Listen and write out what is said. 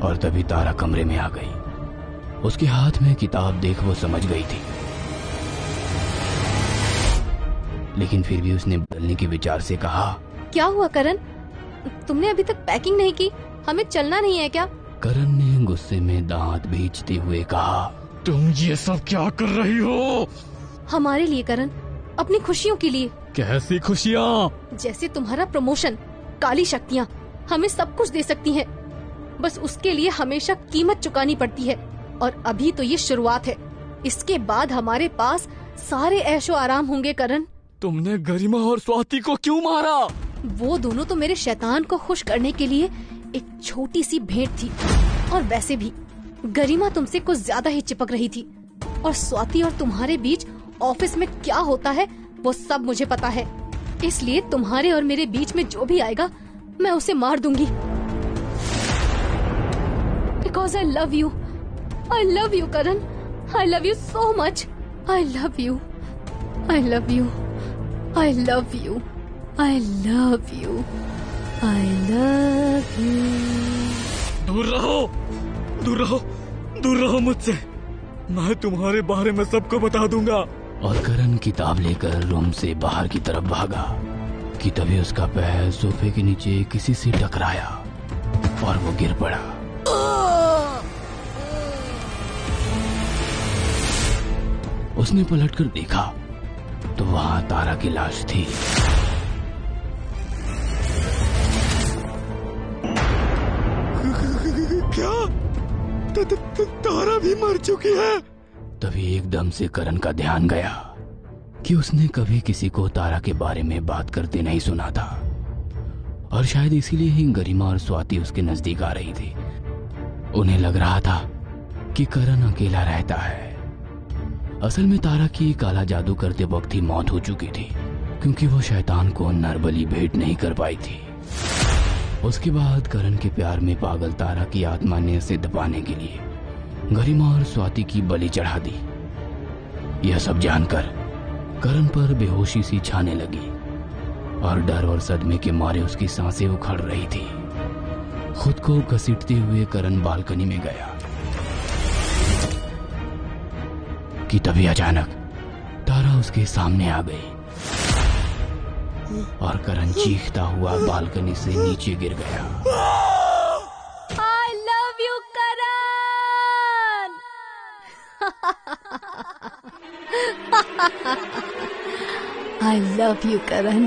और तभी तारा कमरे में आ गई। उसके हाथ में किताब देख वो समझ गई थी, लेकिन फिर भी उसने बदलने के विचार से कहा, क्या हुआ करण, तुमने अभी तक पैकिंग नहीं की? हमें चलना नहीं है क्या? करण ने गुस्से में दांत भींचते हुए कहा, तुम ये सब क्या कर रही हो? हमारे लिए करण, अपनी खुशियों के लिए। कैसी खुशियाँ? जैसे तुम्हारा प्रमोशन। काली शक्तियाँ हमें सब कुछ दे सकती हैं, बस उसके लिए हमेशा कीमत चुकानी पड़ती है। और अभी तो ये शुरुआत है, इसके बाद हमारे पास सारे ऐशो आराम होंगे। करण, तुमने गरिमा और स्वाति को क्यों मारा? वो दोनों तो मेरे शैतान को खुश करने के लिए एक छोटी सी भेंट थी। और वैसे भी गरिमा तुमसे कुछ ज्यादा ही चिपक रही थी, और स्वाति और तुम्हारे बीच ऑफिस में क्या होता है वो सब मुझे पता है। इसलिए तुम्हारे और मेरे बीच में जो भी आएगा मैं उसे मार दूंगी। Because I love you. I love you, Karan. I love you so much. I love you. I love you. I love you. I love you. I love you. दूर रहो, दूर रहो, दूर रहो मुझसे। मैं तुम्हारे बारे में सबको बता दूंगा। और करण किताब लेकर रूम से बाहर की तरफ भागा कि तभी उसका पैर सोफे के नीचे किसी से टकराया और वो गिर पड़ा। उसने पलटकर देखा तो वहां तारा की लाश थी। क्या? तारा भी मर चुकी है? तभी एकदम से करण का ध्यान गया कि उसने कभी किसी को तारा के बारे में बात करते नहीं सुना था, और शायद इसीलिए ही गरिमा और स्वाति उसके नजदीक आ रही थी। उन्हें लग रहा था कि करण अकेला रहता है। असल में तारा की काला जादू करते वक्त ही मौत हो चुकी थी, क्योंकि वो शैतान को नरबली भेंट नहीं कर पाई थी। उसके बाद करण के प्यार में पागल तारा की आत्मा ने उसे दबाने के लिए गरिमा और स्वाति की बलि चढ़ा दी। यह सब जानकर करण पर बेहोशी सी छाने लगी और डर और सदमे के मारे उसकी सांसें उखड़ रही थी। खुद को घसीटते हुए करण बालकनी में गया कि तभी अचानक तारा उसके सामने आ गई और करण चीखता हुआ बालकनी से नीचे गिर गया। I love you, Karan. I love you, Karan.